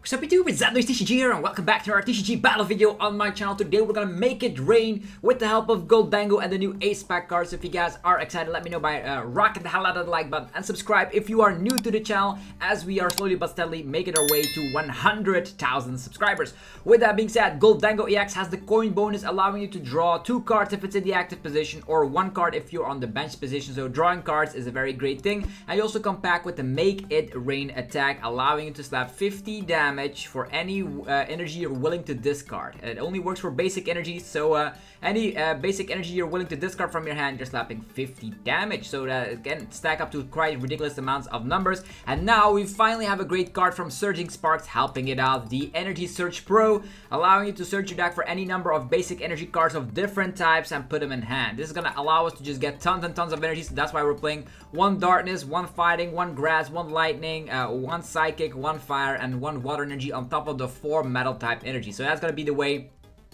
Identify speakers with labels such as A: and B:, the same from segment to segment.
A: Sup YouTube, it's TCG here and welcome back to our TCG battle video on my channel. Today we're gonna make it rain with the help of Gholdengo and the new SPEC cards. So if you guys are excited, let me know by rocking the hell out of the like button and subscribe if you are new to the channel, as we are slowly but steadily making our way to 100,000 subscribers. With that being said, Gholdengo EX has the coin bonus, allowing you to draw 2 cards if it's in the active position or 1 card if you're on the bench position. So drawing cards is a very great thing. And you also come back with the Make It Rain attack, allowing you to slap 50 damage for any energy you're willing to discard. It only works for basic energies, so any basic energy you're willing to discard from your hand, you're slapping 50 damage. So again, stack up to quite ridiculous amounts of numbers. And now we finally have a great card from Surging Sparks helping it out, the Energy Search Pro, allowing you to search your deck for any number of basic energy cards of different types and put them in hand. This is gonna allow us to just get tons and tons of energy, so that's why we're playing 1 Darkness, 1 Fighting, 1 Grass, 1 Lightning, 1 Psychic, 1 Fire, and 1 Water energy on top of the 4 metal type energy. So that's gonna be the way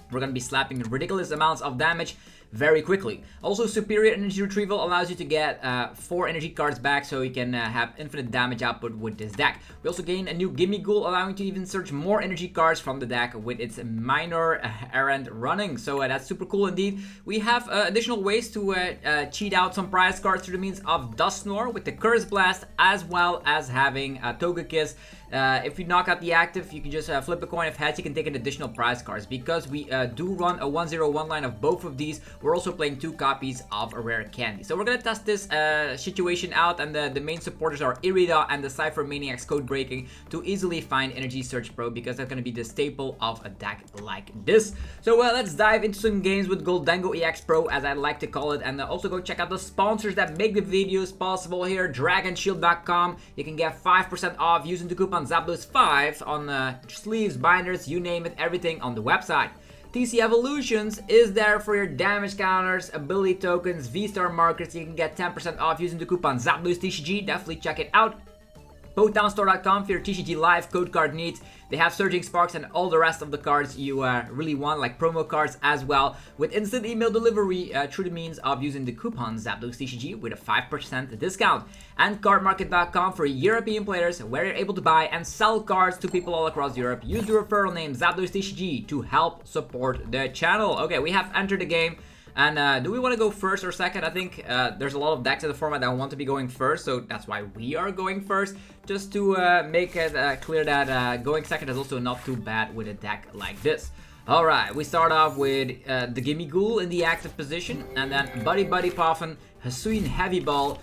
A: we're gonna be slapping ridiculous amounts of damage very quickly. Also, Superior Energy Retrieval allows you to get 4 energy cards back, so you can have infinite damage output with this deck. We also gain a new Gimmighoul, allowing you to even search more energy cards from the deck with its minor errand running. So that's super cool indeed. We have additional ways to cheat out some prize cards through the means of Dusknoir with the Curse Blast, as well as having Togekiss. If you knock out the active, you can just flip a coin. If heads, you can take an additional prize cards. Because we do run a 1-0-1 line of both of these, we're also playing 2 copies of a rare candy. So we're gonna test this situation out, and the main supporters are Irida and the Ciphermaniac's Codebreaking to easily find Energy Search Pro, because that's gonna be the staple of a deck like this. So let's dive into some games with Gholdengo EX Pro, as I like to call it, and also go check out the sponsors that make the videos possible here. DragonShield.com. You can get 5% off using the coupon ZAPLOS5 on sleeves, binders, you name it, everything on the website. TC Evolutions is there for your damage counters, ability tokens, V-Star markers. You can get 10% off using the coupon ZAPLOSTCG. Definitely check it out. PokeTownStore.com for your TCG Live code card needs. They have Surging Sparks and all the rest of the cards you really want, like promo cards as well, with instant email delivery through the means of using the coupon ZAPLOSTCG with a 5% discount. And CardMarket.com for European players, where you're able to buy and sell cards to people all across Europe. Use the referral name ZAPLOSTCG to help support the channel. Okay, we have entered the game. And do we want to go first or second? I think there's a lot of decks in the format that want to be going first, so that's why we are going first. Just to make it clear that going second is also not too bad with a deck like this. Alright, we start off with the Gimmighoul in the active position, and then Buddy-Buddy Poffin, Hisuian Heavy Ball,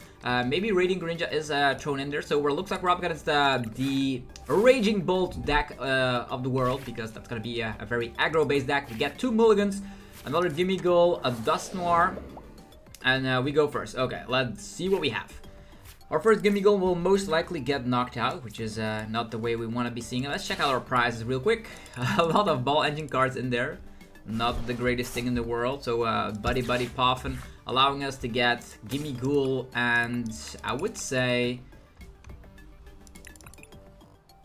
A: maybe Radiant Greninja is thrown in there. So it looks like we're up against the Raging Bolt deck of the world, because that's going to be a very aggro-based deck. We get 2 mulligans. Another Gimmighoul, a Dusknoir, and we go first. Okay, let's see what we have. Our first Gimmighoul will most likely get knocked out, which is not the way we want to be seeing it. Let's check out our prizes real quick. A lot of ball engine cards in there. Not the greatest thing in the world. So Buddy-Buddy Poffin, allowing us to get Gimmighoul, and I would say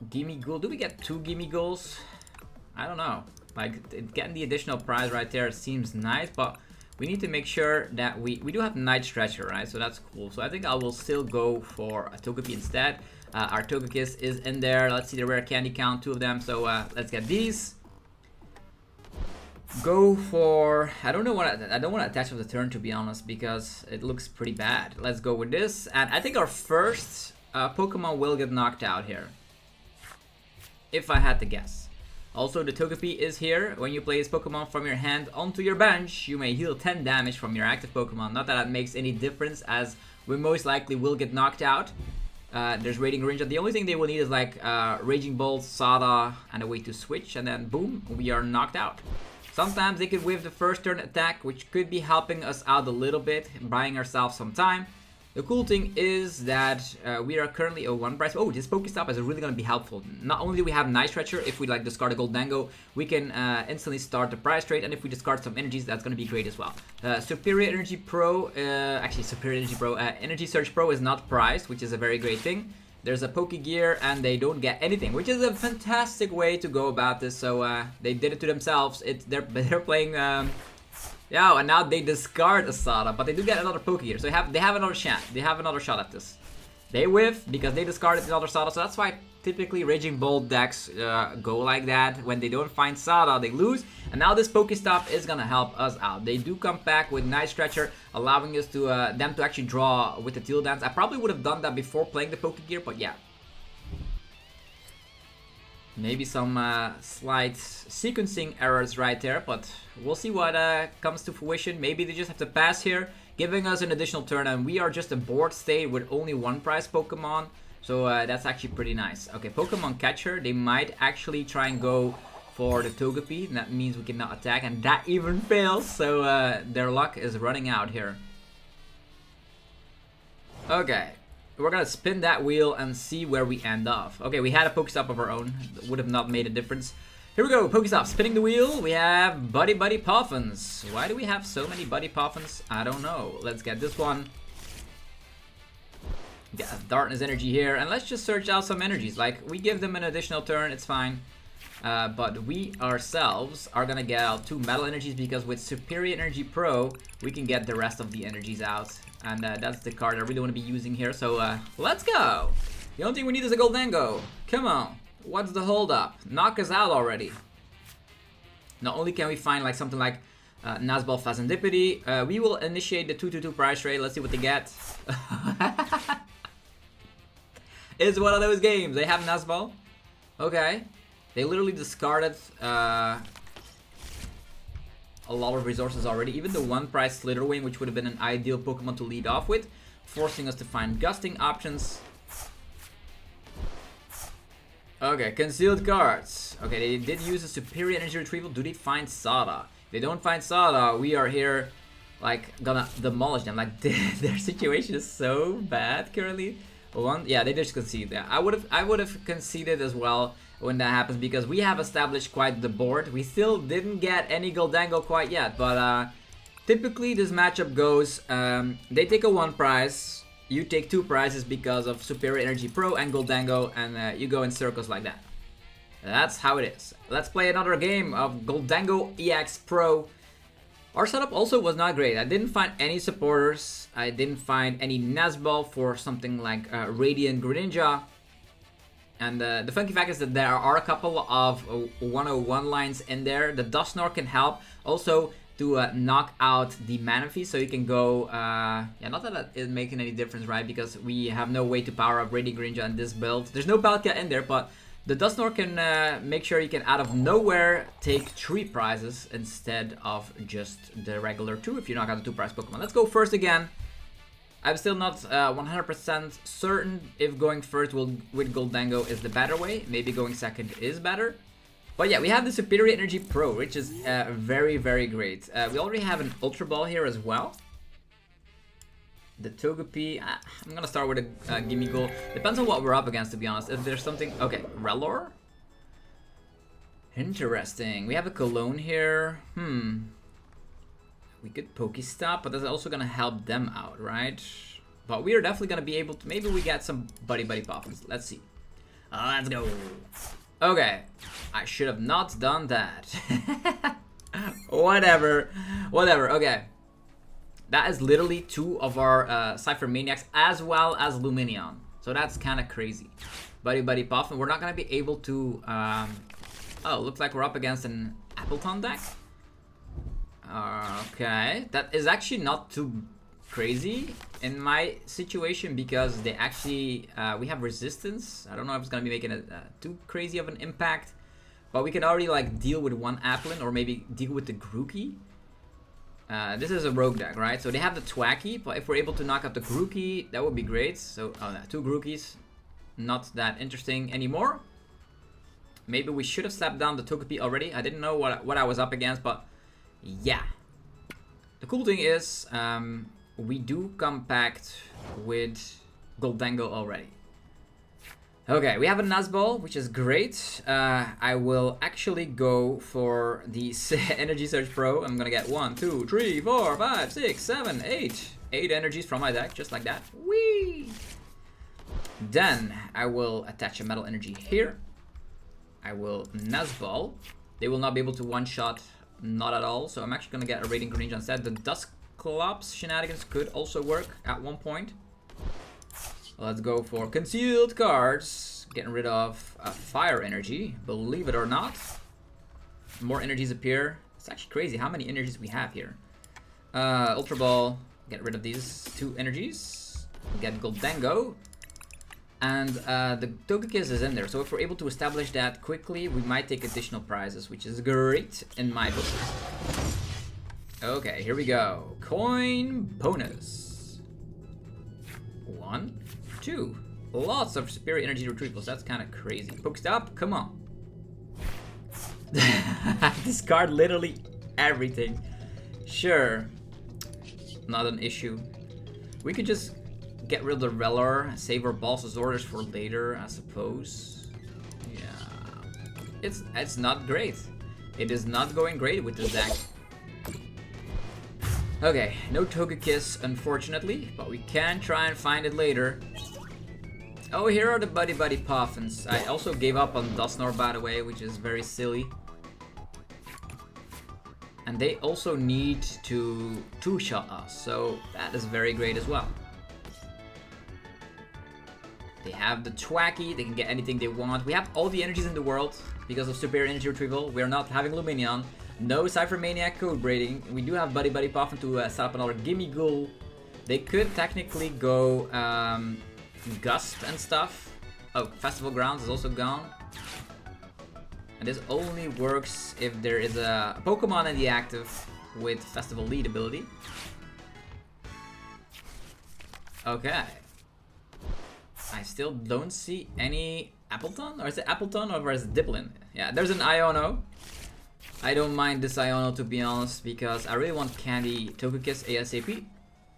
A: Gimmighoul. Do we get 2 Gimmighouls? I don't know. Like, getting the additional prize right there seems nice, but we need to make sure that we do have Night Stretcher, right? So that's cool. So I think I will still go for a Togepi instead. Our Togekiss is in there. Let's see the rare candy count, 2 of them. So let's get these. Go for, I don't want to attach with the turn, to be honest, because it looks pretty bad. Let's go with this, and I think our first Pokemon will get knocked out here, if I had to guess. Also, the Togepi is here. When you play this Pokemon from your hand onto your bench, you may heal 10 damage from your active Pokemon. Not that that makes any difference, as we most likely will get knocked out. There's Radiant Greninja. The only thing they will need is like Raging Bolt, Sada, and a way to switch, and then boom, we are knocked out. Sometimes they could wave the first turn attack, which could be helping us out a little bit, buying ourselves some time. The cool thing is that we are currently a 1 price. Oh, this Pokestop is really going to be helpful. Not only do we have Night Stretcher, if we like discard a Gholdengo, we can instantly start the prize trade, and if we discard some energies, that's going to be great as well. Superior Energy Pro, Energy Search Pro is not priced, which is a very great thing. There's a Pokegear, and they don't get anything, which is a fantastic way to go about this. So they did it to themselves. They're playing Yeah, and now they discard a Sada, but they do get another Pokegear, so they have another shot. They have another shot at this. They whiff because they discarded another Sada, so that's why typically Raging Bolt decks go like that. When they don't find Sada, they lose. And now this Pokestop is gonna help us out. They do come back with Night Stretcher, allowing us to them to actually draw with the Teal Dance. I probably would have done that before playing the Pokegear, but yeah. Maybe some slight sequencing errors right there, but we'll see what comes to fruition. Maybe they just have to pass here, giving us an additional turn, and we are just a board state with only one prize Pokemon. So that's actually pretty nice. Okay, Pokemon Catcher, they might actually try and go for the Togepi, and that means we cannot attack, and that even fails, so their luck is running out here. Okay. We're gonna spin that wheel and see where we end up. Okay, we had a Pokestop of our own. Would have not made a difference. Here we go, Pokestop. Spinning the wheel. We have Buddy-Buddy Poffins. Why do we have so many Buddy Poffins? I don't know. Let's get this one. Get Darkness Energy here. And let's just search out some energies. Like, we give them an additional turn. It's fine. But we ourselves are gonna get out 2 Metal Energies because with Superior Energy Pro, we can get the rest of the energies out. And that's the card I really want to be using here, so let's go! The only thing we need is a Gholdengo. Come on, what's the hold up? Knock us out already. Not only can we find like something like Nazball Fezandipiti, we will initiate the 2-2-2 price trade. Let's see what they get. It's one of those games. They have Nazball. Okay. They literally discarded a lot of resources already. Even the 1 prize Slitherwing, which would have been an ideal Pokemon to lead off with, forcing us to find gusting options. Okay, concealed cards. Okay, they did use a Superior Energy Retrieval. Do they find Sada? If they don't find Sada, we are here like gonna demolish them. Like their situation is so bad currently. Yeah, they just concede. Yeah, I would have conceded as well when that happens because we have established quite the board. We still didn't get any Gholdengo quite yet, but typically this matchup goes, they take a 1 prize, you take 2 prizes because of Superior Energy Pro and Gholdengo, and you go in circles like that. That's how it is. Let's play another game of Gholdengo EX Pro. Our setup also was not great. I didn't find any supporters. I didn't find any Nazball for something like Radiant Greninja. And the funky fact is that there are a couple of 101 lines in there. The Dusknoir can help also to knock out the Manaphy, so you can go, yeah, not that that is making any difference, right? Because we have no way to power up Radiant Greninja in this build. There's no Palkia in there, but the Dusknoir can make sure you can out of nowhere take 3 prizes instead of just the regular 2 if you knock out the 2 prize Pokemon. Let's go first again. I'm still not 100% certain if going first with Gholdengo is the better way. Maybe going second is better. But yeah, we have the Superior Energy Pro, which is very, very great. We already have an Ultra Ball here as well. The Togepi, I'm gonna start with a Gimmighoul. Depends on what we're up against, to be honest. If there's something, okay, Rellor? Interesting. We have a Cologne here. We could Pokestop, but that's also gonna help them out, right? But we are definitely gonna be able to, maybe we get some Buddy-Buddy Poffins. Let's see. Let's go. Okay, I should have not done that. Whatever, okay. That is literally 2 of our Ciphermaniacs as well as Lumineon. So that's kind of crazy. Buddy-Buddy Poffin, we're not gonna be able to, oh, looks like we're up against an Appleton deck. Okay, that is actually not too crazy in my situation because they actually, we have resistance. I don't know if it's gonna be making it too crazy of an impact, but we can already like deal with 1 Applin or maybe deal with the Grookey. This is a rogue deck, right? So they have the Thwackey, but if we're able to knock out the Grookey, that would be great. So, oh no, 2 Grookeys, not that interesting anymore. Maybe we should have slapped down the Togepi already. I didn't know what I was up against, but yeah. The cool thing is, we do compact with Gholdengo already. Okay, we have a Nazball, which is great. I will actually go for the Energy Surge Pro. I'm gonna get 1, 2, 3, 4, 5, 6, 7, 8. 8 energies from my deck, just like that. Whee! Then I will attach a Metal Energy here. I will Nazball. They will not be able to one-shot, not at all. So I'm actually gonna get a Radiant Greninja instead. The Duskull shenanigans could also work at one point. Let's go for concealed cards. getting rid of fire energy, believe it or not. More energies appear. It's actually crazy how many energies we have here. Ultra Ball, get rid of these 2 energies. Get Gholdengo. And the Togekiss is in there, so if we're able to establish that quickly, we might take additional prizes, which is great in my book. Okay, here we go. Coin bonus. 1, 2. Lots of superior energy retrievals. That's kind of crazy. Pokestop, come on. Discard literally everything. Sure. Not an issue. We could just get rid of the Relor, save our Boss's orders for later, I suppose. Yeah. It's not great. It is not going great with this deck. Okay, no Togekiss, unfortunately, but we can try and find it later. Oh, here are the Buddy-Buddy Poffins. I also gave up on Dusknoir, by the way, which is very silly. And they also need to two-shot us, so that is very great as well. They have the Thwacky, they can get anything they want. We have all the energies in the world because of superior energy retrieval. We're not having Lumineon. No Ciphermaniac Codebreaking. We do have Buddy-Buddy Poffin to set up another Gimmighoul. They could technically go Gust and stuff. Oh, Festival Grounds is also gone. And this only works if there is a Pokemon in the active with Festival Lead ability. Okay. I still don't see any Appleton, or is it Appleton, or is it Dipplin? Yeah, there's an Iono. I don't mind this Iono, to be honest, because I really want Candy Togekiss ASR.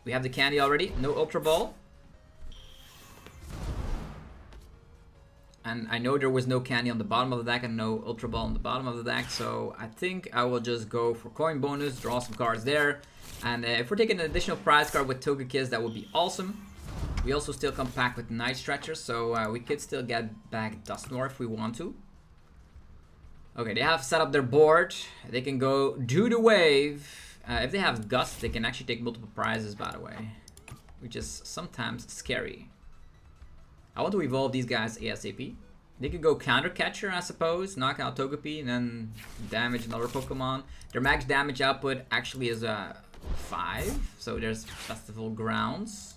A: We have the Candy already, no Ultra Ball. And I know there was no Candy on the bottom of the deck and no Ultra Ball on the bottom of the deck, so I think I will just go for coin bonus, draw some cards there. And if we're taking an additional prize card with Togekiss, that would be awesome. We also still come back with Night Stretcher, so we could still get back Dusknoir if we want to. Okay, they have set up their board. They can go do the wave. If they have Gust, they can actually take multiple prizes, by the way, which is sometimes scary. I want to evolve these guys ASAP. They could go Counter Catcher, I suppose, knock out Togepi, and then damage another Pokemon. Their max damage output actually is 5, so there's Festival Grounds.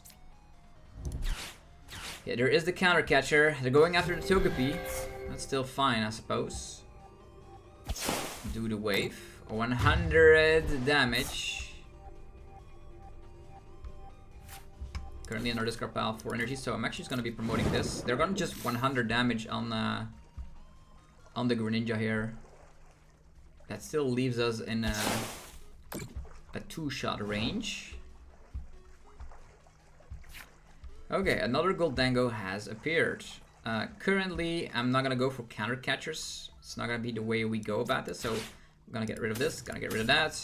A: Yeah, there is the Counter Catcher. They're going after the Togepi. That's still fine, I suppose. Do the wave. 100 damage. Currently in our discard pile 4 energy, so I'm actually just gonna be promoting this. They're gonna just 100 damage on the Greninja here. That still leaves us in a 2-shot range. Okay, another Gholdengo has appeared. Currently, I'm not gonna go for counter catchers. It's not gonna be the way we go about this, so I'm gonna get rid of this, gonna get rid of that.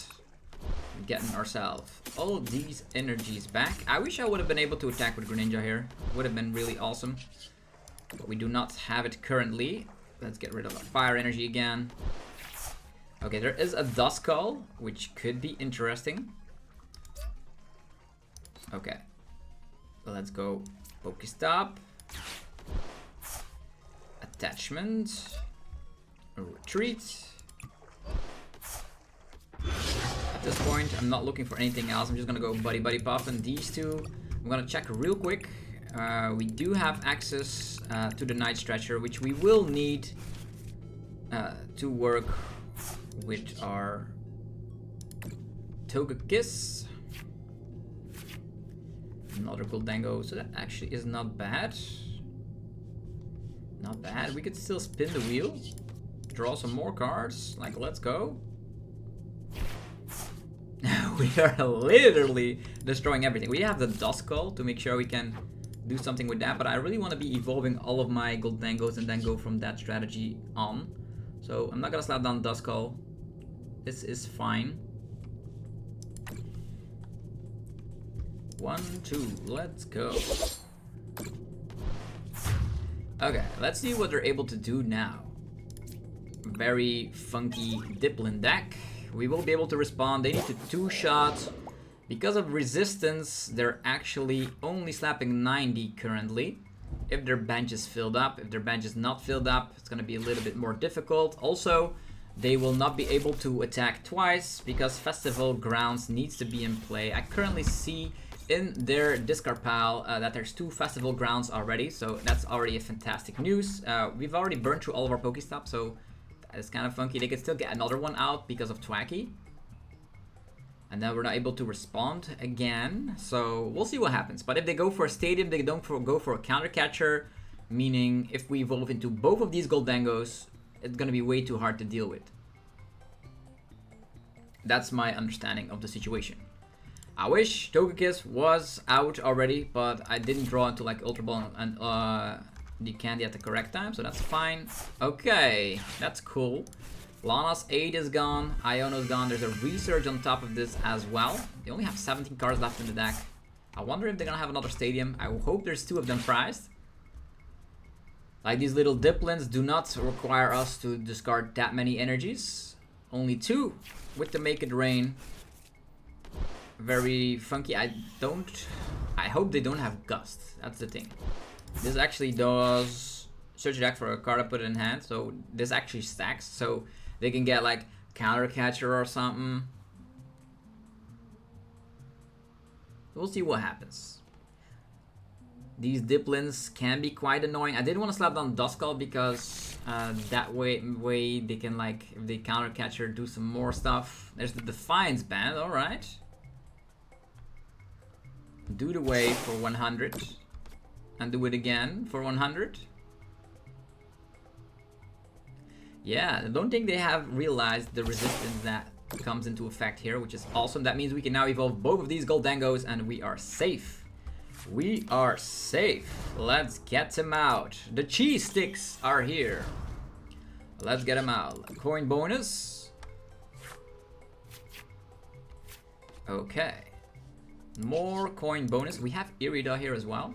A: Getting ourselves all of these energies back. I wish I would have been able to attack with Greninja here. Would have been really awesome. But we do not have it currently. Let's get rid of our fire energy again. Okay, there is a Duskull, which could be interesting. Okay. Let's go Pokestop. Attachment. Retreat. At this point, I'm not looking for anything else. I'm just gonna go Buddy-Buddy Poffin these two. I'm gonna check real quick. We do have access to the Night Stretcher, which we will need to work with our Togekiss. Another Gholdengo, so that actually is not bad. Not bad. We could still spin the wheel, draw some more cards. Like, let's go. We are literally destroying everything. We have the Duskull to make sure we can do something with that, but I really want to be evolving all of my Gholdengos and then go from that strategy on. So I'm not gonna slap down Duskull. This is fine. 1, 2, let's go. Okay, let's see what they're able to do now. Very funky Dipplin Deck. We will be able to respond. They need to 2-shot. Because of resistance, they're actually only slapping 90 currently. if their bench is filled up. If their bench is not filled up, it's going to be a little bit more difficult. Also, they will not be able to attack twice because Festival Grounds needs to be in play. I currently see in their discard pile that there's 2 Festival Grounds already, so that's already a fantastic news. We've already burned through all of our Pokestops, so that is kind of funky. They can still get another one out because of Thwackey. And then we're not able to respond again, so we'll see what happens. But if they go for a Stadium, they don't go for a Counter Catcher, meaning if we evolve into both of these Gholdengos, it's gonna be way too hard to deal with. That's my understanding of the situation. I wish Togekiss was out already, but I didn't draw into like Ultra Ball and the candy at the correct time, so that's fine. Okay, that's cool. Lana's 8 is gone, Iono's gone, there's a Resurge on top of this as well. They only have 17 cards left in the deck. I wonder if they're gonna have another Stadium. I hope there's 2 of them prized. Like these little Dipplins do not require us to discard that many energies. Only 2 with the Make It Rain. Very funky. I hope they don't have Gust. That's the thing. This actually does search your deck for a card, I put it in hand, so this actually stacks, so they can get like Counter Catcher or something. We'll see what happens. These Dipplins can be quite annoying. I didn't want to slap down Duskull because that way they can, like, if they Counter Catcher, do some more stuff. There's the Defiance band, alright. Do the wave for 100. And do it again for 100. Yeah, I don't think they have realized the resistance that comes into effect here, which is awesome. That means we can now evolve both of these Gholdengos and we are safe. We are safe. Let's get them out. The cheese sticks are here. Let's get them out. Coin bonus. Okay. More coin bonus. We have Irida here as well.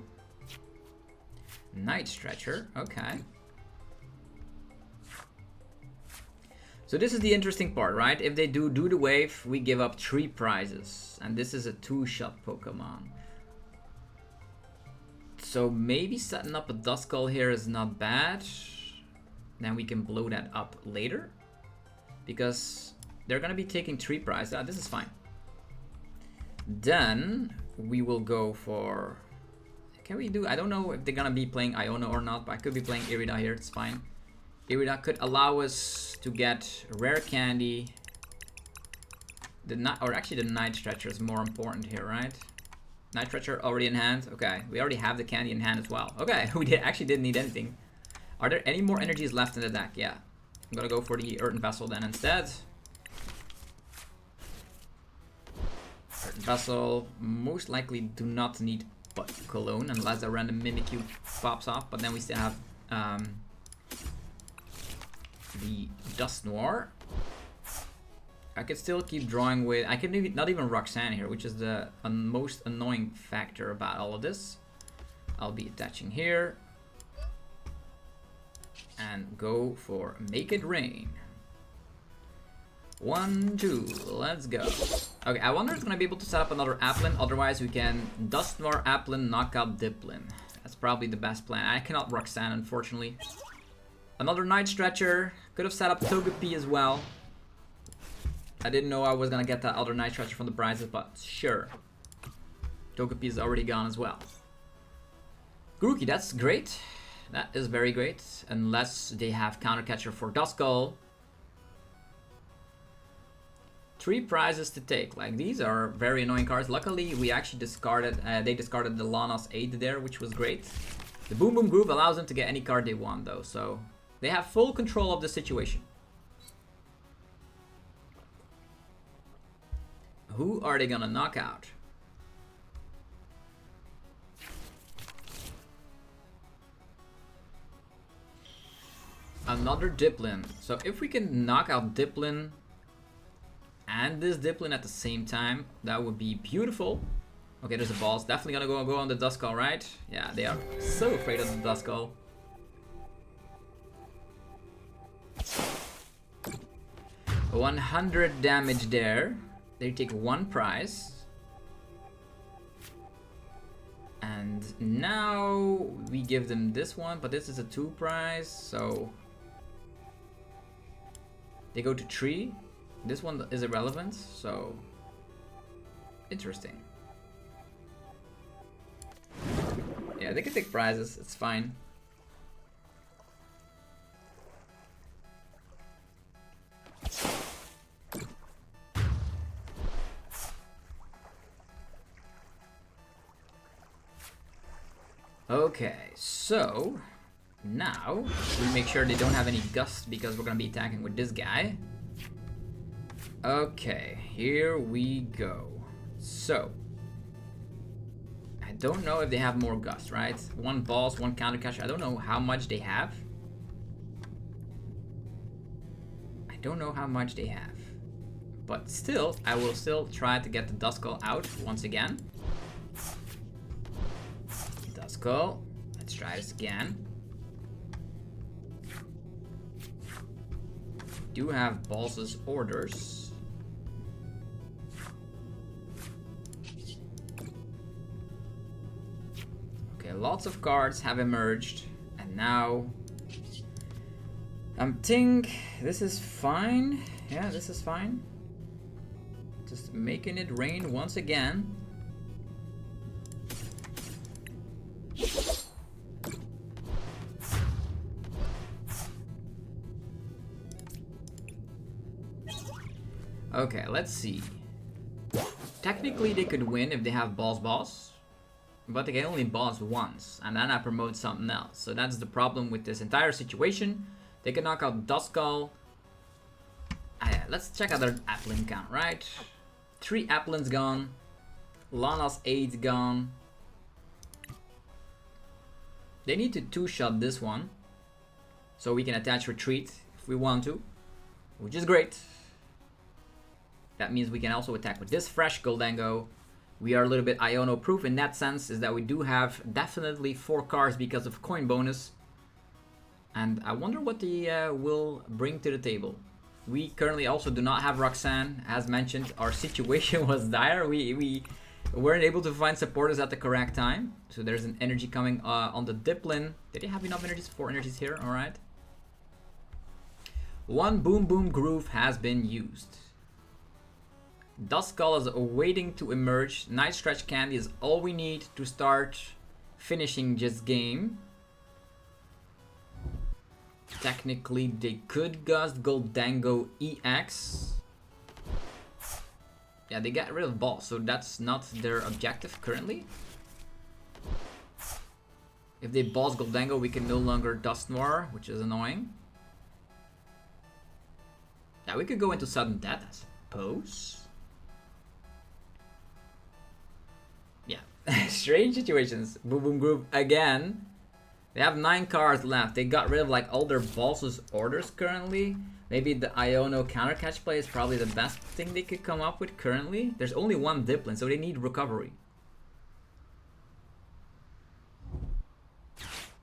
A: Night Stretcher. Okay. So this is the interesting part, right? If they do the wave, we give up 3 prizes. And this is a 2-shot Pokemon. So maybe setting up a Duskull here is not bad. Then we can blow that up later. Because they're going to be taking 3 prizes. This is fine. Then we will go for... Can we do... I don't know if they're going to be playing Iono or not, but I could be playing Irida here. It's fine. Irida could allow us to get rare candy. Actually the Night Stretcher is more important here, right? Night Stretcher already in hand. Okay, we already have the candy in hand as well. Okay, we actually didn't need anything. Are there any more energies left in the deck? Yeah. I'm gonna go for the Earthen Vessel then instead. Earthen Vessel most likely do not need Cologne unless a random Mimikyu pops off, but then we still have the Dusknoir. I could still keep drawing with... I can not even Roxanne here, which is the most annoying factor about all of this. I'll be attaching here. And go for Make It Rain. 1, 2, let's go. Okay, I wonder if it's going to be able to set up another Applin. Otherwise, we can Dusknoir Applin, knock out Dipplin. That's probably the best plan. I cannot Roxanne, unfortunately. Another Night Stretcher. Could have set up Togepi as well. I didn't know I was gonna get that other Night Stretcher from the prizes, but sure. Togepi is already gone as well. Grookey, that's great. That is very great. Unless they have Counter Catcher for Duskull. 3 prizes to take. Like, these are very annoying cards. Luckily, we actually discarded, they discarded the Lana's 8 there, which was great. The Boom Boom Groove allows them to get any card they want though, so they have full control of the situation. Who are they gonna knock out? Another Dipplin. So if we can knock out Dipplin and this Dipplin at the same time, that would be beautiful. Okay, there's a ball. It's definitely gonna go on the Duskull, right? Yeah, they are so afraid of the Duskull. A 100 damage there. They take 1 prize. And now we give them this one, but this is a 2 prize, so they go to 3. This one is irrelevant, so interesting. Yeah, they can take prizes, it's fine. Okay, so now we make sure they don't have any gusts because we're gonna be attacking with this guy. Okay, here we go. So I don't know if they have more gusts, right? 1 boss, 1 counter catcher. I don't know how much they have. I don't know how much they have. But still, I will still try to get the Duskull out once again. Duskull. Let's try this again. Do have Boss's orders. Okay, lots of cards have emerged, and now I think this is fine. Yeah, this is fine. Just making it rain once again. Okay, let's see. Technically they could win if they have boss, but they can only boss once, and then I promote something else. So that's the problem with this entire situation. They can knock out Duskull. Let's check out their Applin count, right? 3 Applins gone. Lana's 8 gone. They need to 2-shot this one, so we can attach Retreat if we want to, which is great. That means we can also attack with this fresh Gholdengo. We are a little bit Iono proof in that sense, is that we do have definitely 4 cards because of coin bonus. And I wonder what they will bring to the table. We currently also do not have Roxanne. As mentioned, our situation was dire. We weren't able to find supporters at the correct time. So there's an energy coming on the Dipplin. Did they have enough energies? 4 energies here, alright. 1 Boom Boom Groove has been used. Duskull is awaiting to emerge. Night Stretch Candy is all we need to start finishing this game. Technically, they could gust Gholdengo EX. Yeah, they got rid of boss, so that's not their objective currently. If they boss Gholdengo, we can no longer Dusknoir, which is annoying. Yeah, we could go into sudden death, I suppose. Yeah, strange situations. Boom Boom Groove again. They have 9 cards left. They got rid of like all their boss's orders currently. Maybe the Iono counter catch play is probably the best thing they could come up with currently. There's only 1 Dipplin, so they need recovery.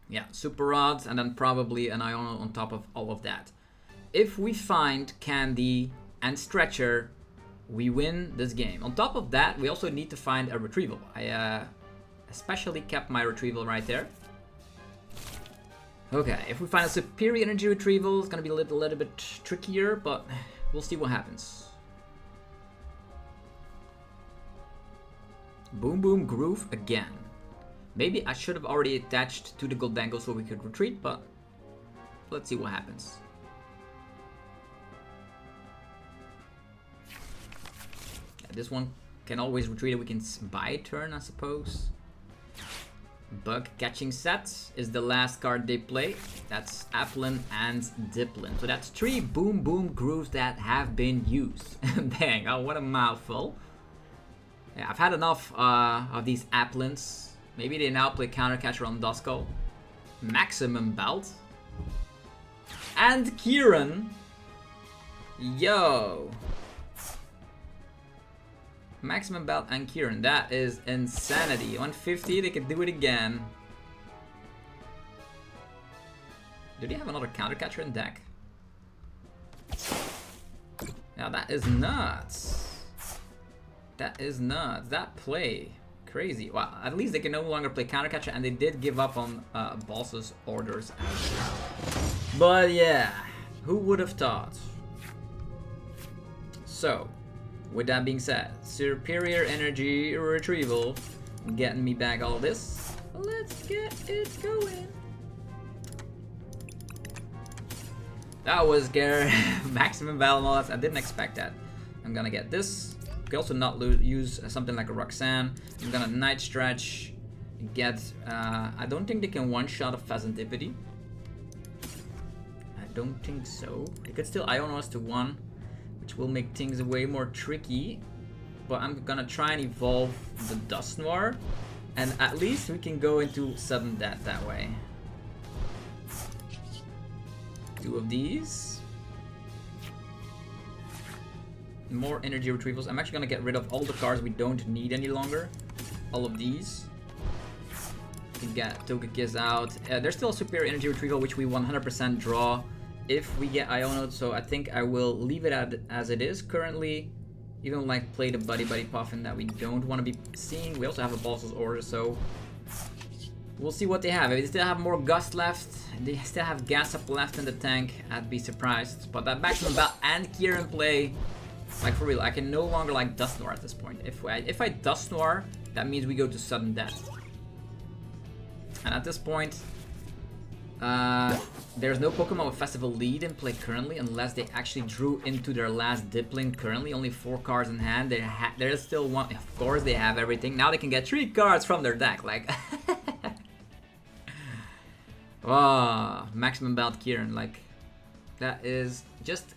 A: Yeah, Super Rods and then probably an Iono on top of all of that. If we find Candy and Stretcher, we win this game. On top of that, we also need to find a Retrieval. I especially kept my Retrieval right there. Okay, if we find a superior energy Retrieval, it's gonna be a little bit trickier, but we'll see what happens. Boom Boom Groove again. Maybe I should have already attached to the Gholdengo so we could retreat, but let's see what happens. This one can always retreat. We can buy a turn, I suppose. Bug Catching Set is the last card they play. That's Applin and Dipplin. So that's 3 Boom Boom Grooves that have been used. Dang, oh, what a mouthful. Yeah, I've had enough of these Applins. Maybe they now play Counter Catcher on Duskull. Maximum Belt. And Kieran. Yo. Maximum Belt and Kieran, that is insanity. 150, they could do it again. Do they have another counter catcher in deck? Now that is nuts. That is nuts. That play Crazy. Well, at least they can no longer play counter catcher, and they did give up on boss's orders as well. But yeah, who would have thought? So, with that being said, superior energy retrieval, getting me back all this. Let's get it going. That was scary. Maximum battle mods. I didn't expect that. I'm gonna get this. You can also not use something like a Roxanne. I'm gonna night stretch. Get. I don't think they can one-shot a Fezandipiti. I don't think so. They could still Iono us to 1, which will make things way more tricky. But I'm gonna try and evolve the Dusknoir, and at least we can go into sudden death that way. 2 of these. More energy retrievals. I'm actually gonna get rid of all the cards we don't need any longer. All of these. We can get Togekiss out. There's still a superior energy retrieval, which we 100% draw if we get Ionoed. So I think I will leave it as it is currently. Even like play the Buddy-Buddy Poffin that we don't want to be seeing. We also have a boss's order, so we'll see what they have. If they still have more Gust left, they still have gas up left in the tank, I'd be surprised. But that maximum belt and Kieran play, like for real, I can no longer like Dusknoir at this point. If I Dusknoir, that means we go to sudden death. And at this point, there's no Pokemon with Festival lead in play currently, unless they actually drew into their last Dipplin. Currently, only 4 cards in hand. There's still one. Of course, they have everything. Now they can get 3 cards from their deck. Like, oh, maximum belt Kieran. Like, that is just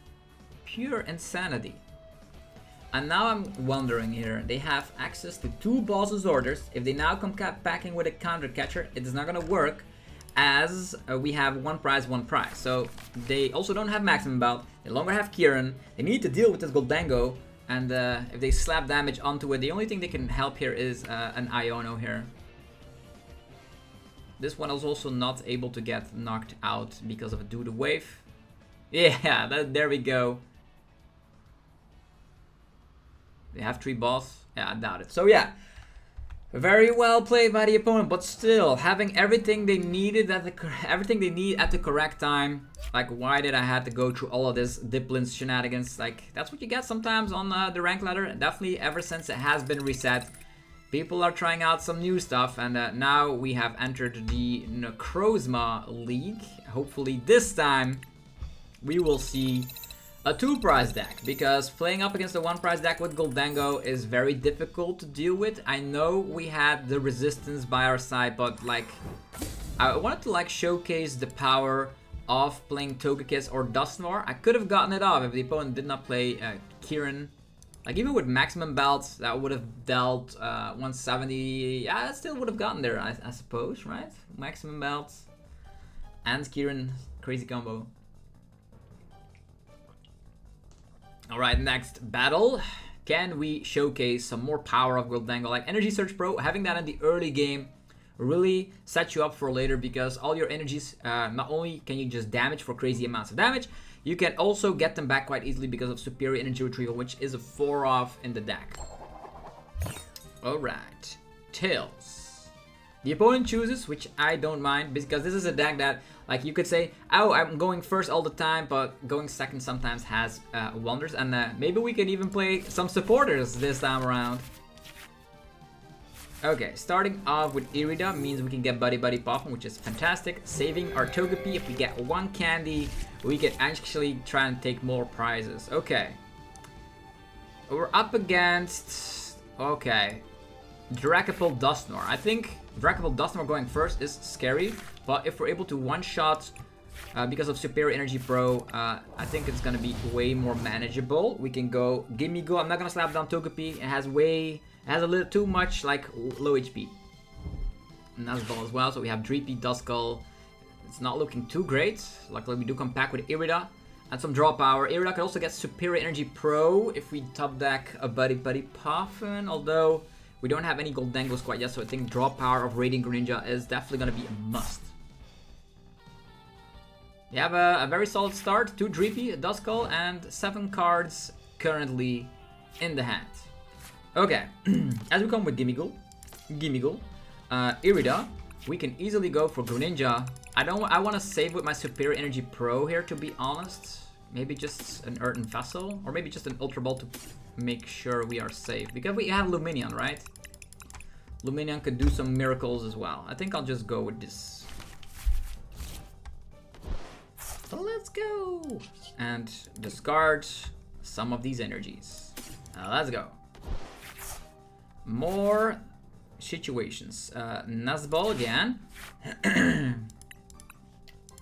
A: pure insanity. And now I'm wondering here, they have access to 2 boss's orders. If they now come packing with a counter catcher, it is not gonna work, as we have 1 prize, 1 prize. So they also don't have maximum belt, they no longer have Kieran, they need to deal with this Gholdengo, and if they slap damage onto it, the only thing they can help here is an Iono here. This one is also not able to get knocked out because of a Do the Wave. Yeah, there we go. They have 3 boss? Yeah, I doubt it. So yeah, very well played by the opponent, but still having everything they needed at everything they need at the correct time. Like, why did I have to go through all of this Dipplin shenanigans? Like, that's what you get sometimes on the rank ladder. Definitely ever since it has been reset, people are trying out some new stuff, and now we have entered the Necrozma League. Hopefully this time we will see a 2 prize deck, because playing up against a 1 prize deck with Gholdengo is very difficult to deal with. I know we had the resistance by our side, but like, I wanted to like showcase the power of playing Togekiss or Dusknoir. I could have gotten it off if the opponent did not play Kieran. Like, even with maximum belts, that would have dealt 170. Yeah, that still would have gotten there, I suppose, right? Maximum belts and Kieran, crazy combo. Alright, next battle. Can we showcase some more power of Gholdengo? Like, Energy Surge Pro, having that in the early game really sets you up for later, because all your energies, not only can you just damage for crazy amounts of damage, you can also get them back quite easily because of Superior Energy Retrieval, which is a 4-off in the deck. Alright, Tails. The opponent chooses, which I don't mind, because this is a deck that, like, you could say, oh, I'm going first all the time, but going second sometimes has wonders, and maybe we can even play some supporters this time around. Okay, starting off with Irida means we can get Buddy-Buddy Poffin, which is fantastic. Saving our Togepi, if we get 1 candy, we can actually try and take more prizes. Okay. We're up against, okay, Dragapult Dusknoir. I think Dragapult Dusknoir going first is scary, but if we're able to one-shot because of Superior Energy Pro, I think it's gonna be way more manageable. We can go Gimmighoul. I'm not gonna slap down Togepi. It has a little too much like low HP. And that's ball as well. So we have Dreepy, Duskull. It's not looking too great. Luckily we do come back with Irida and some draw power. Irida could also get Superior Energy Pro if we top deck a Buddy-Buddy Poffin, although we don't have any Gholdengos quite yet, so I think draw power of Radiant Greninja is definitely gonna be a must. We have a very solid start. 2 Dreepy, a Duskull, and 7 cards currently in the hand. Okay, as we come with Gimmighoul, Gimmighoul, Irida. We can easily go for Greninja. I want to save with my Superior Energy Pro here, to be honest. Maybe just an Earthen Vessel, or maybe just an Ultra Ball to make sure we are safe. Because we have Lumineon, right? Lumineon could do some miracles as well. I think I'll just go with this. So let's go! And discard some of these energies. Let's go. More situations. Nazball again.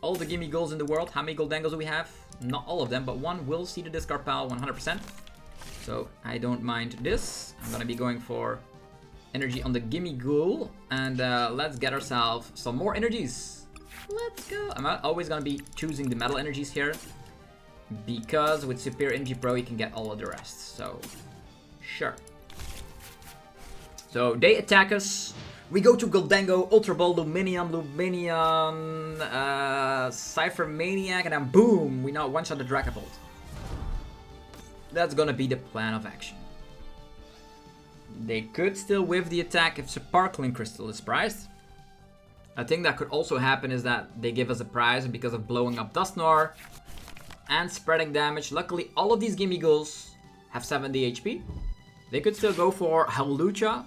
A: All the Gimmighouls in the world. How many Gholdengos do we have? Not all of them, but one will see the discard pile 100%. So I don't mind this. I'm gonna be going for energy on the Gimmighoul. And let's get ourselves some more energies. Let's go. I'm always gonna be choosing the metal energies here, because with Superior Energy Pro you can get all of the rest. So sure. So they attack us. We go to Gholdengo, Ultra Ball, Lumineon, Ciphermaniac, and then boom, we now one-shot the Dragapult. That's gonna be the plan of action. They could still whiff the attack if Sparkling Crystal is prized. I think that could also happen is that they give us a prize because of blowing up Dusknoir and spreading damage. Luckily, all of these Gimmighouls have 70 HP. They could still go for Hawlucha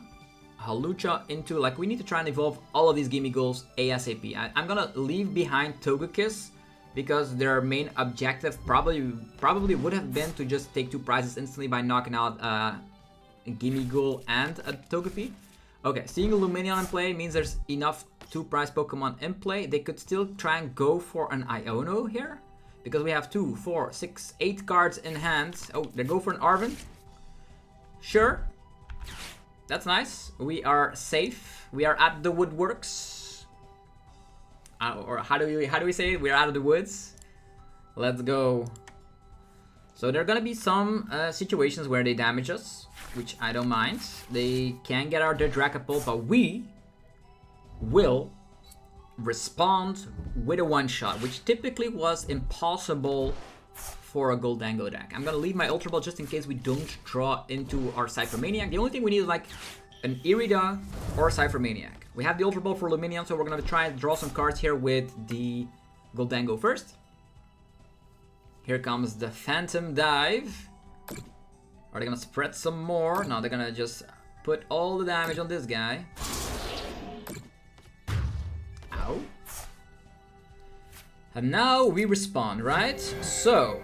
A: into, like, we need to try and evolve all of these Gimmighouls ASAP. I'm gonna leave behind Togekiss because their main objective probably would have been to just take 2 prizes instantly by knocking out a Gimmighoul and a Togepi. Okay, seeing a Lumineon in play means there's enough 2-prize Pokemon in play. They could still try and go for an Iono here, because we have 2, 4, 6, 8 cards in hand. Oh, they go for an Arven. Sure. That's nice. We are safe. We are at the woodworks. Or how do we say it? We're out of the woods. Let's go. So there are gonna be some situations where they damage us, which I don't mind. They can get out their Dragapult, but we will respond with a one-shot, which typically was impossible for a Gholdengo deck. I'm gonna leave my Ultra Ball just in case we don't draw into our Ciphermaniac. The only thing we need is like an Irida or a Ciphermaniac. We have the Ultra Ball for Lumineon, so we're gonna try and draw some cards here with the Gholdengo first. Here comes the Phantom Dive. Are they gonna spread some more? No, they're gonna just put all the damage on this guy. Ow. And now we respond, right? So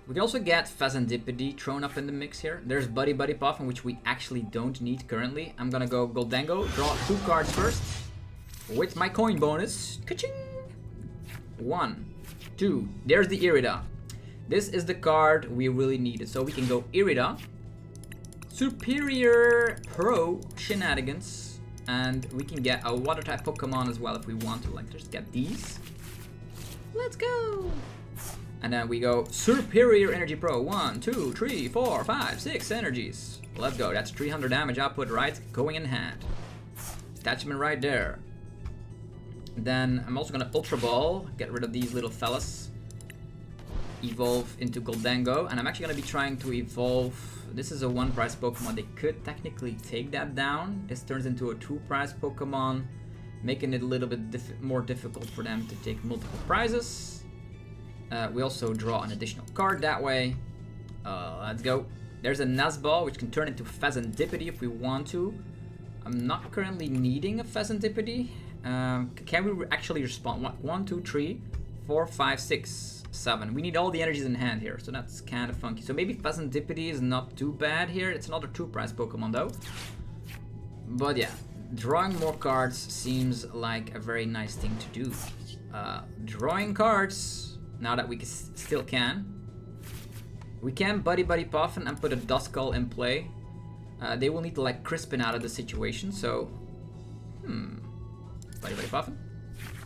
A: we can also get Fezandipiti thrown up in the mix here. There's Buddy-Buddy Poffin, which we actually don't need currently. I'm gonna go Gholdengo, draw 2 cards first with my coin bonus. Ka-ching! 1, 2. There's the Irida. This is the card we really needed. So we can go Irida, Superior Pro Shenanigans, and we can get a water type Pokemon as well if we want to. Like, just get these. Let's go! And then we go Superior Energy Pro. 1, 2, 3, 4, 5, 6 energies. Let's go. That's 300 damage output, right? Going in hand. Attachment right there. Then I'm also gonna Ultra Ball, get rid of these little fellas. Evolve into Gholdengo, and I'm actually gonna be trying to evolve. This is a 1-prize Pokemon. They could technically take that down. This turns into a 2-prize Pokemon, making it a little bit more difficult for them to take multiple prizes. We also draw an additional card that way. Let's go. There's a Nazball, which can turn into Fezandipiti if we want to. I'm not currently needing a Fezandipiti. Can we actually respond? 1, 2, 3, 4, 5, 6, 7. We need all the energies in hand here, so that's kind of funky. So maybe Fezandipiti is not too bad here. It's another 2-prize Pokemon though. But yeah, drawing more cards seems like a very nice thing to do. Drawing cards, now that we still can. We can Buddy-Buddy Poffin and put a Duskull in play. They will need to like Crispin out of the situation, so... Buddy-Buddy Poffin.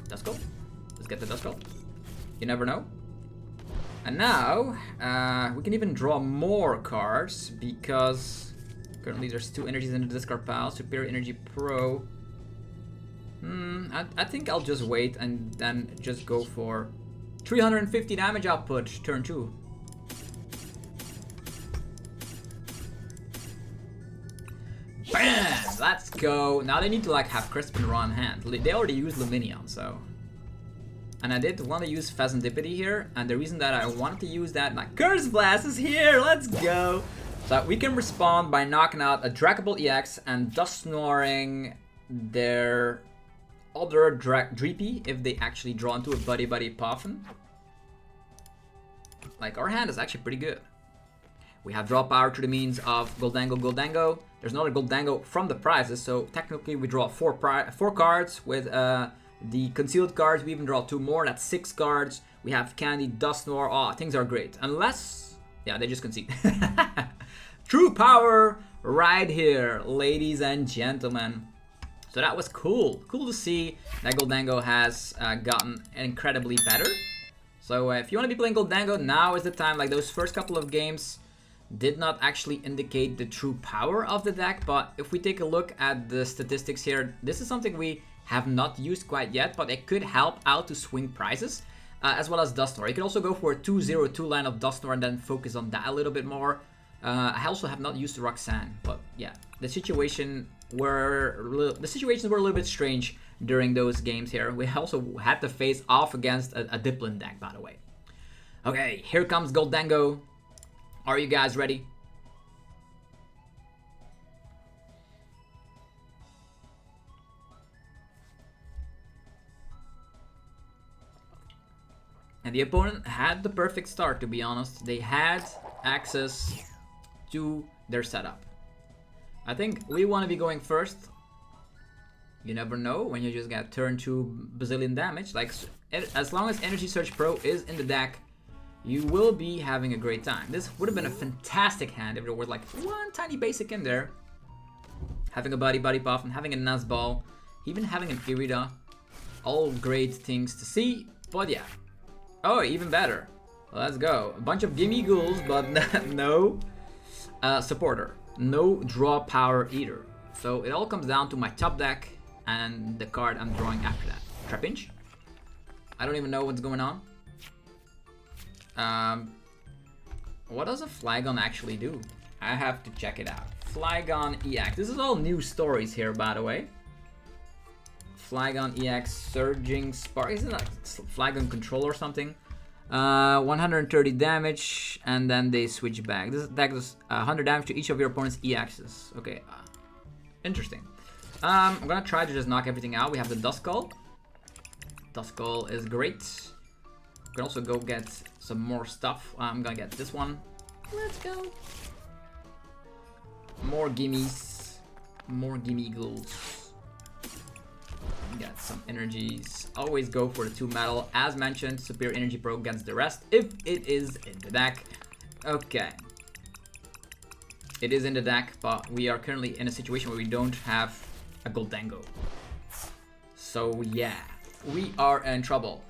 A: Duskull. Let's get the Duskull. You never know. And now, we can even draw more cards, because currently there's 2 energies in the discard pile. Superior Energy Pro. I think I'll just wait and then just go for 350 damage output, turn 2. Bam! Let's go. Now they need to like have Crispin Raw in hand. They already used Lumineon, so. And I did want to use Fezandipiti here, and the reason that I wanted to use that, like, Curse Blast is here, let's go! So we can respond by knocking out a Dragapult EX and Dusknoiring their other Dreepy if they actually draw into a Buddy-Buddy Poffin. Like, our hand is actually pretty good. We have draw power through the means of Gholdengo. There's another Gholdengo from the prizes, so technically we draw four cards with the concealed cards. We even draw 2 more, that's 6 cards. We have Candy, Dusknoir, oh, things are great. Unless, yeah, they just concede. True power right here, ladies and gentlemen. So that was cool. Cool to see that Gholdengo has gotten incredibly better. So if you want to be playing Gholdengo, now is the time. Like those first couple of games did not actually indicate the true power of the deck. But if we take a look at the statistics here, this is something we have not used quite yet, but it could help out to swing prizes, as well as Dusknoir. You could also go for a 2-0-2 line of Dusknoir and then focus on that a little bit more. I also have not used Roxanne, but yeah, the situations were a little bit strange during those games here. We also had to face off against a Dipplin deck, by the way. Okay, here comes Gholdengo. Are you guys ready? And the opponent had the perfect start, to be honest. They had access to their setup. I think we want to be going first. You never know when you just get turn 2 bazillion damage. Like, as long as Energy Surge Pro is in the deck, you will be having a great time. This would have been a fantastic hand if there was like one tiny basic in there. Having a Buddy-Buddy Poffin, having a Nuzball, even having an Irida. All great things to see, but yeah. Oh, even better. Let's go. A bunch of Gimmighouls, but no supporter. No draw power either. So it all comes down to my top deck and the card I'm drawing after that. Trapinch? I don't even know what's going on. What does a Flygon actually do? I have to check it out. Flygon EX. This is all new stories here, by the way. Flygon EX, Surging Spark. Isn't that Flygon Control or something? 130 damage, and then they switch back. This deck does 100 damage to each of your opponent's EXs. Okay, interesting. I'm gonna try to just knock everything out. We have the Duskull. Duskull is great. We can also go get some more stuff. I'm gonna get this one. Let's go. More gimmies. More Gimmighouls. Got some energies. Always go for the 2 metal. As mentioned, Superior Energy Pro against the rest if it is in the deck. Okay. It is in the deck, but we are currently in a situation where we don't have a Gholdengo. So yeah, we are in trouble.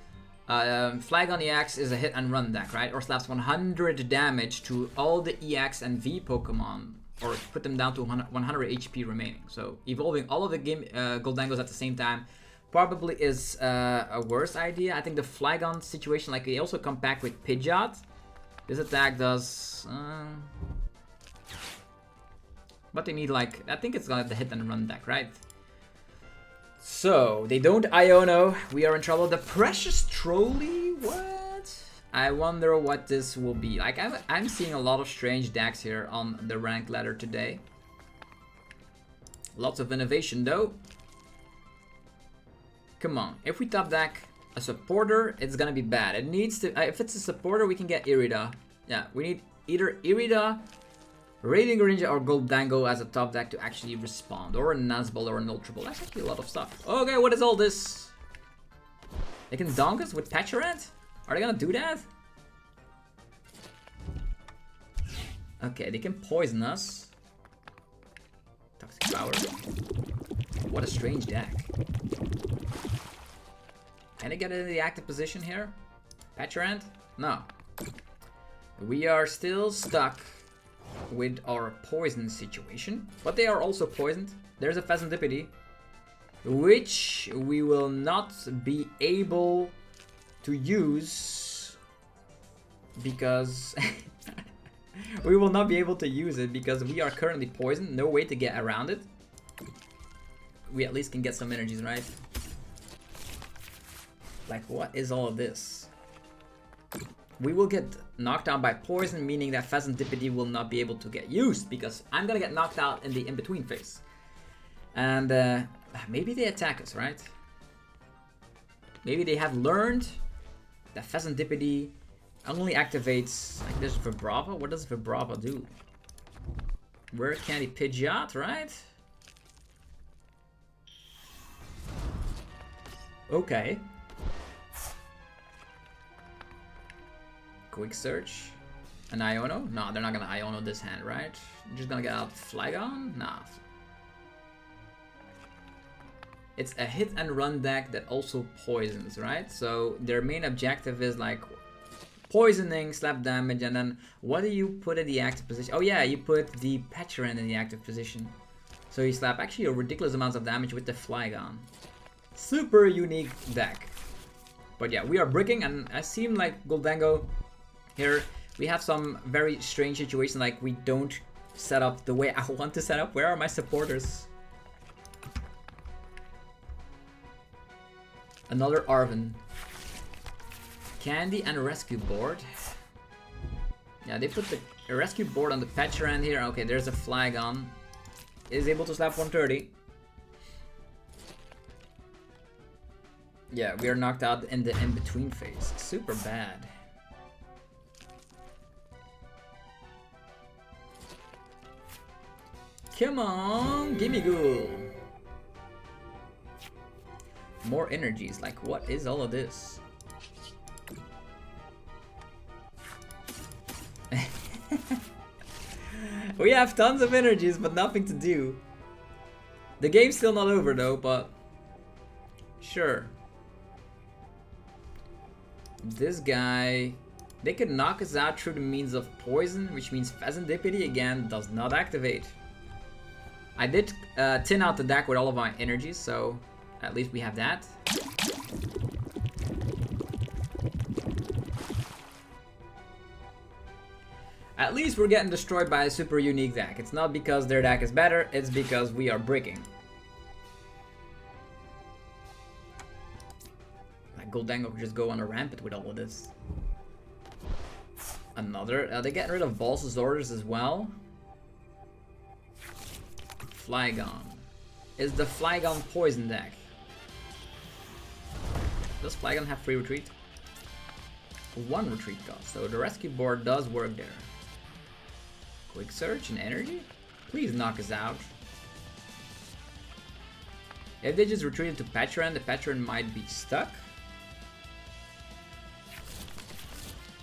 A: Flygon EX is a hit and run deck, right? Or slaps 100 damage to all the EX and V Pokemon, or put them down to 100 HP remaining. So evolving all of the Gholdengos at the same time probably is a worse idea. I think the Flygon situation, like they also come back with Pidgeot. This attack does... but they need like... I think it's got the hit and run deck, right? So, they don't Iono. We are in trouble. The Precious Trolley? What? I wonder what this will be. Like, I'm seeing a lot of strange decks here on the ranked ladder today. Lots of innovation, though. Come on. If we top deck a supporter, it's gonna be bad. It needs to... if it's a supporter, we can get Irida. Yeah, we need either Irida, Radiant Greninja, or Gholdengo as a top deck to actually respond. Or a Nuzball or an Ultra Ball. That's actually a lot of stuff. Okay, what is all this? They can donk us with Patcherant? Are they gonna do that? Okay, they can poison us. Toxic Power. What a strange deck. Can I get it in the active position here? Patcherant? No. We are still stuck with our poison situation. But they are also poisoned. There's a Fezandipiti, which we will not be able to use because we will not be able to use it because we are currently poisoned. No way to get around it. we at least can get some energies, right? Like, what is all of this? We will get knocked out by poison, meaning that Fezandipiti will not be able to get used because I'm gonna get knocked out in the in-between phase. And maybe they attack us, right? Maybe they have learned that Fezandipiti only activates like this Vibrava. What does Vibrava do? Where can he Pidgeot, right? Okay. Quick search. An Iono? No, they're not gonna Iono this hand, right? They're just gonna get out Flygon? Nah. It's a hit and run deck that also poisons, right? So their main objective is like poisoning, slap damage, and then what do you put in the active position? Oh yeah, you put the Petrand in the active position. So you slap actually a ridiculous amount of damage with the Flygon. Super unique deck. But yeah, we are bricking, and I seem like Gholdengo here, we have some very strange situations, like we don't set up the way I want to set up. Where are my supporters? Another Arven. Candy and a rescue board. Yeah, they put the rescue board on the Petrand here. Okay, there's a Flygon. Is able to slap 130. Yeah, we are knocked out in the in-between phase. Super bad. Come on, Gimmighoul. More energies. Like, what is all of this? We have tons of energies, but nothing to do. The game's still not over though, but sure. This guy, they can knock us out through the means of poison, which means Fezandipiti again does not activate. I did tin out the deck with all of my energies, so at least we have that. At least we're getting destroyed by a super unique deck. It's not because their deck is better, it's because we are breaking. Like Gholdengo could just go on a rampant with all of this. Another, they're getting rid of Bulbasaur's as well. Flygon. Is the Flygon poison deck? Does Flygon have free retreat? 1 retreat cost, so the rescue board does work there. Quick search and energy? Please knock us out. If they just retreated to Petrand, the Petrand might be stuck.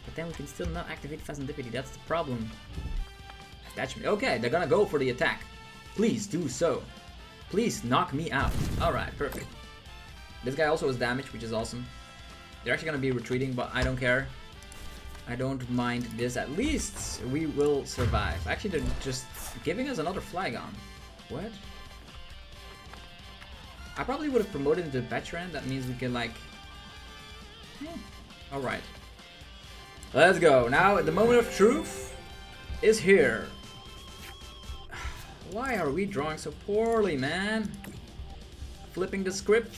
A: But then we can still not activate Fezandipiti, that's the problem. Attachment. Okay, they're gonna go for the attack. Please do so. Please knock me out. Alright, perfect. This guy also has damage, which is awesome. They're actually gonna be retreating, but I don't care. I don't mind this. At least we will survive. Actually, they're just giving us another Flygon. What? I probably would have promoted into Petrand. That means we can like... Alright. Let's go. Now, the moment of truth is here. Why are we drawing so poorly, man? Flipping the script.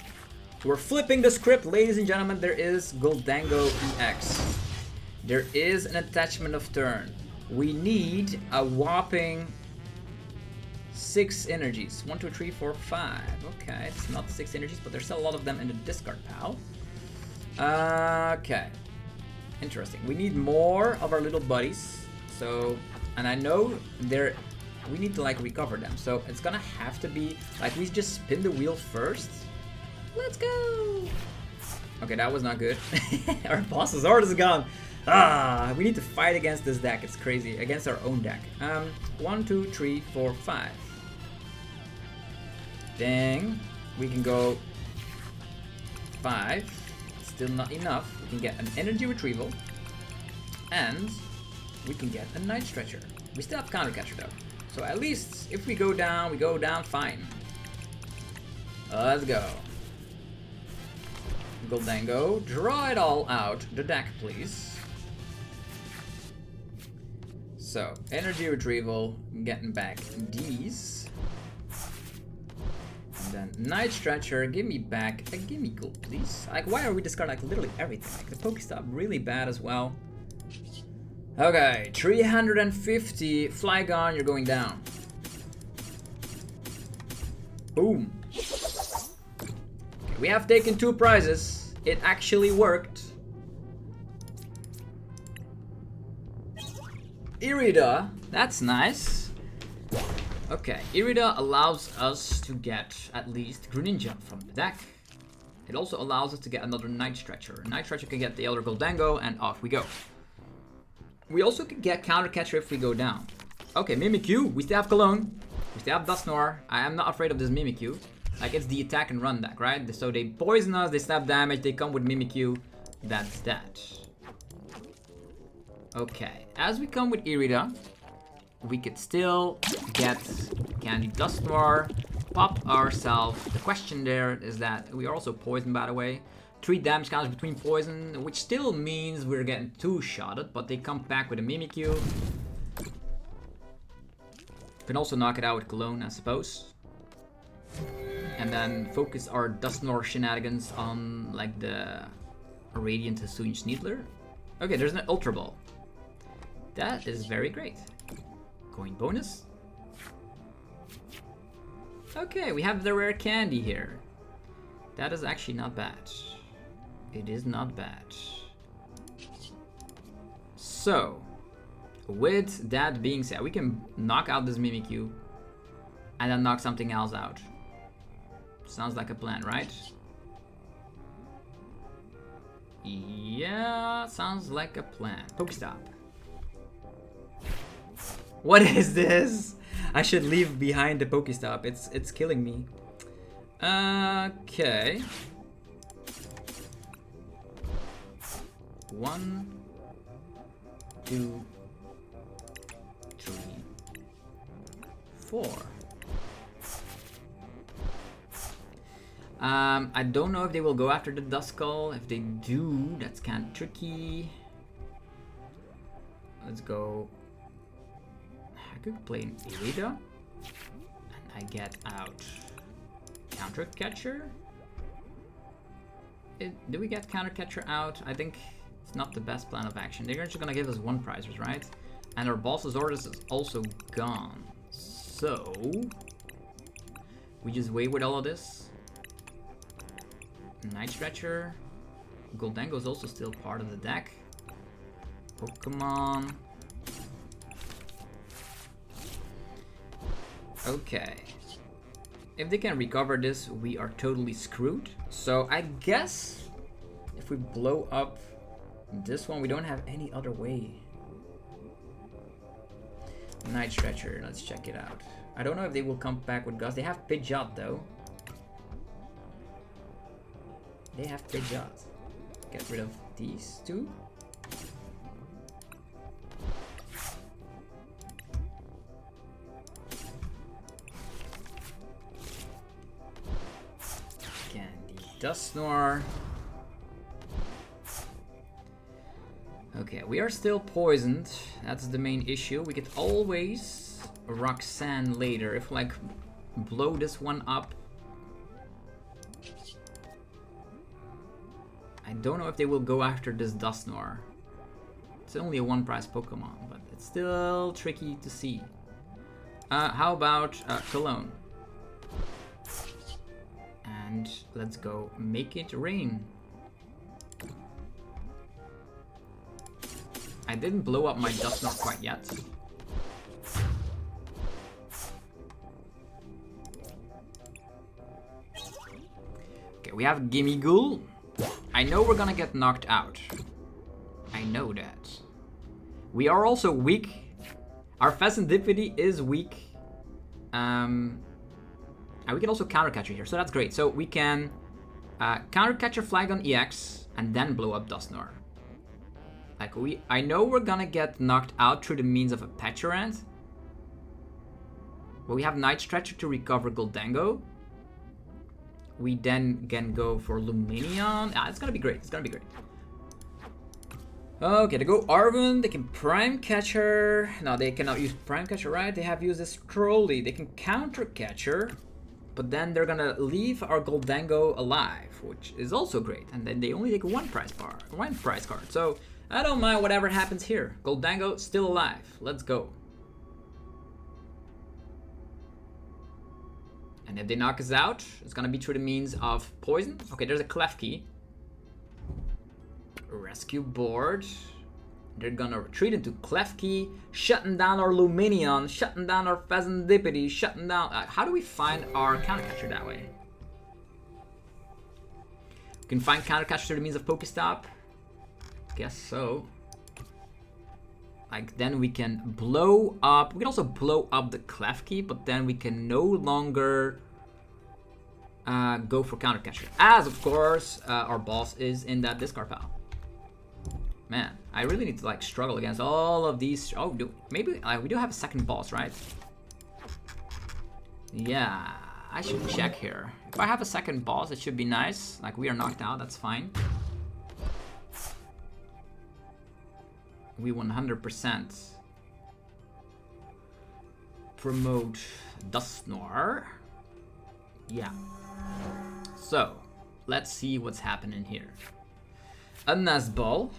A: We're flipping the script, ladies and gentlemen. There is Gholdengo EX. There is an attachment of turn. We need a whopping 6 energies. 1, 2, 3, 4, 5. Okay, it's not 6 energies, but there's still a lot of them in the discard pile. Okay. Interesting. We need more of our little buddies. So, and I know we need to like recover them. So it's gonna have to be like we just spin the wheel first. Let's go. Okay, that was not good. Our boss's order is gone. Ah, we need to fight against this deck. It's crazy. Against our own deck. 1, 2, 3, 4, 5. Dang. We can go 5. Still not enough. We can get an energy retrieval. And we can get a night stretcher. We still have counter catcher though. So at least if we go down fine. Let's go. Gholdengo, draw it all out. The deck, please. So, energy retrieval, getting back these. then Night Stretcher, give me back a Gimmighoul, please. Like, why are we discarding like literally everything? Like, the Pokestop really bad as well. Okay, 350. Flygon, you're going down. Boom. Okay, we have taken 2 prizes. It actually worked. Irida, that's nice. Okay, Irida allows us to get at least Greninja from the deck. It also allows us to get another Night Stretcher. Night Stretcher can get the other Gholdengo, and off we go. We also can get Counter Catcher if we go down. Okay, Mimikyu, we still have Cologne. We still have Dusknoir. I am not afraid of this Mimikyu. Like, it's the attack and run deck, right? So they poison us, they snap damage, they come with Mimikyu. That's that. Okay, as we come with Irida, we could still get Candy Dusknoir, pop ourselves. The question there is that we are also poisoned, by the way. 3 damage counters between poison, which still means we're getting 2-shotted, but they come back with a Mimikyu. Can also knock it out with Cologne, I suppose. And then focus our Dusknoir shenanigans on like the Radiant Hisuian Sneedler. Okay, there's an Ultra Ball. That is very great. Coin bonus. Okay, we have the rare candy here. That is actually not bad. It is not bad. So, with that being said, we can knock out this Mimikyu and then knock something else out. Sounds like a plan, right? Yeah, sounds like a plan. Pokestop. What is this? I should leave behind the Pokestop. It's killing me. Okay. 1, 2, 3, 4. I don't know if they will go after the Duskull. If they do, that's kind of tricky. Let's go. I could play an Irida, and I get out Counter Catcher. Do we get Counter Catcher out? I think it's not the best plan of action. They're just gonna give us 1 prizes, right? And our Boss's Orders is also gone. So we just wait with all of this. Night Stretcher. Gholdengo is also still part of the deck. Pokémon. Okay. If they can recover this, we are totally screwed. So I guess if we blow up this one, we don't have any other way. Night Stretcher, let's check it out. I don't know if they will come back with Gust. They have Pidgeot though. They have Pidgeot. Get rid of these 2. Dusknoir. Okay, we are still poisoned. That's the main issue. We could always Roxanne later. If like blow this one up. I don't know if they will go after this Dusknoir. It's only a 1-prize Pokemon, but it's still tricky to see. How about Cologne? And let's go make it rain. I didn't blow up my Dusknoir quite yet. Okay, we have Gimmighoul. I know we're gonna get knocked out. I know that. We are also weak. Our Fezandipiti is weak. And we can also counter catcher here, so that's great. So we can counter catcher Flygon EX and then blow up Dusknoir. Like I know we're gonna get knocked out through the means of a Peturant. But we have Night Stretcher to recover Gholdengo. We then can go for Lumineon. It's gonna be great. It's gonna be great. Okay, they go Arven. They can Prime Catcher. No, they cannot use Prime Catcher, right? They have used this Trolley. They can counter Catcher. but then they're gonna leave our Gholdengo alive, which is also great. And then they only take one prize card. So I don't mind whatever happens here. Gholdengo still alive. Let's go. And if they knock us out, it's gonna be through the means of poison. Okay, there's a Klefki. Rescue board. They're gonna retreat into Klefki, shutting down our Lumineon, shutting down our Fezandipiti, shutting down... how do we find our countercatcher that way? We can find countercatcher through the means of Pokestop. Guess so. Like, then we can blow up... we can also blow up the Klefki, but then we can no longer go for countercatcher. As, of course, our boss is in that discard pile. Man, I really need to like struggle against all of these. Oh, maybe we do have a second boss, right? Yeah, I should check here. If I have a second boss, it should be nice. Like, we are knocked out, that's fine. We 100% promote Dusknoir. Yeah. So, let's see what's happening here. A Nuzball.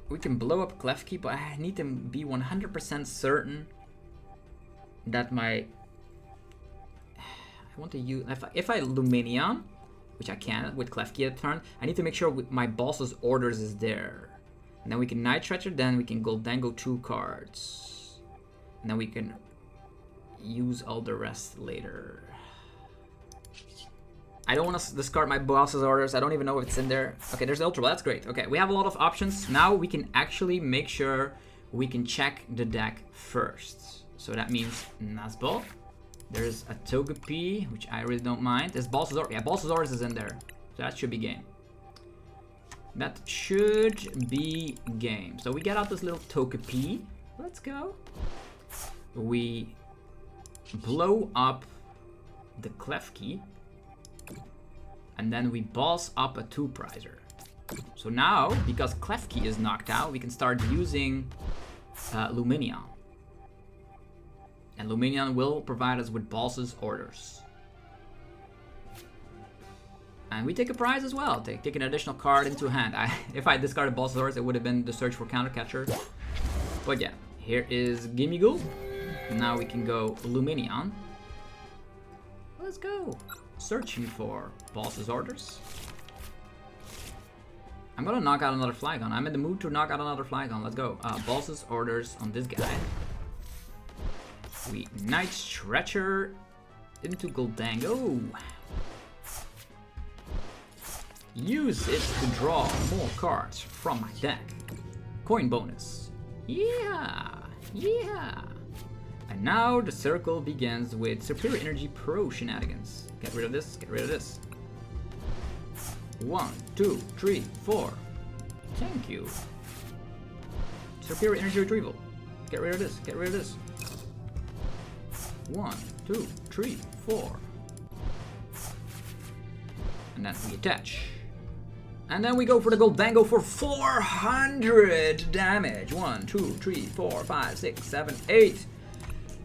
A: We can blow up Klefki, but I need to be 100% certain that my... I want to use... If I Lumineon, which I can with Klefki at turn, I need to make sure my boss's orders is there. And then we can Night Treacher, then we can Gholdengo 2 cards. And then we can use all the rest later. I don't want to discard my boss's orders. I don't even know if it's in there. Okay, there's the Ultra Ball. That's great. Okay, we have a lot of options. Now we can actually make sure we can check the deck first. So that means Nuzball. There's a Togepi, which I really don't mind. There's boss's orders. Yeah, boss's orders is in there. So that should be game. That should be game. So we get out this little Togepi. Let's go. We blow up the Klefki. And then we boss up a 2-prizer. So now, because Klefki is knocked out, we can start using Lumineon. And Lumineon will provide us with boss's orders. And we take a prize as well. Take an additional card into hand. If I discarded boss's orders, it would have been the search for countercatcher. But yeah, here is Gimmighoul. Now we can go Lumineon. Let's go. Searching for boss's orders. I'm gonna knock out another Flygon. I'm in the mood to knock out another Flygon. Let's go. Boss's orders on this guy. We Night Treacher into Gholdengo. Use it to draw more cards from my deck. Coin bonus. Yeah! Yeah! And now the circle begins with Superior Energy Pro shenanigans. Get rid of this, get rid of this. 1, 2, 3, 4. Thank you. Superior Energy Retrieval. Get rid of this, get rid of this. 1, 2, 3, 4. And then we attach. And then we go for the Gholdengo for 400 damage. 1, 2, 3, 4, 5, 6, 7, 8.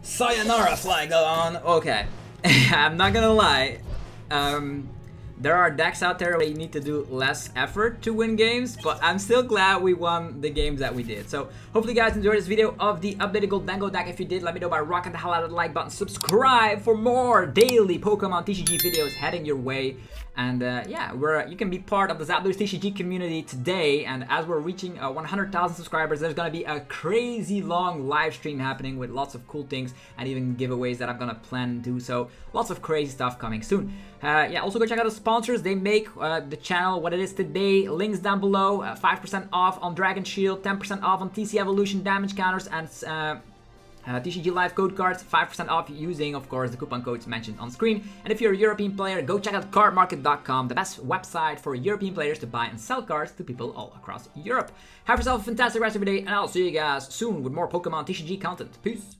A: Sayonara, Flygon. Okay, I'm not gonna lie. There are decks out there where you need to do less effort to win games, but I'm still glad we won the games that we did. So hopefully you guys enjoyed this video of the updated Gholdengo deck. If you did, let me know by rocking the hell out of the like button. Subscribe for more daily Pokemon TCG videos heading your way. And yeah, you can be part of the Zapdos TCG community today. And as we're reaching 100,000 subscribers, there's gonna be a crazy long live stream happening with lots of cool things and even giveaways that I'm gonna plan to do. So lots of crazy stuff coming soon. Yeah, also go check out the sponsors. They make the channel what it is today. Links down below. 5% off on Dragon Shield, 10% off on TC Evolution damage counters, and TCG Live code cards, 5% off using, of course, the coupon codes mentioned on screen. And if you're a European player, go check out cardmarket.com, the best website for European players to buy and sell cards to people all across Europe. Have yourself a fantastic rest of your day, and I'll see you guys soon with more Pokemon TCG content. Peace!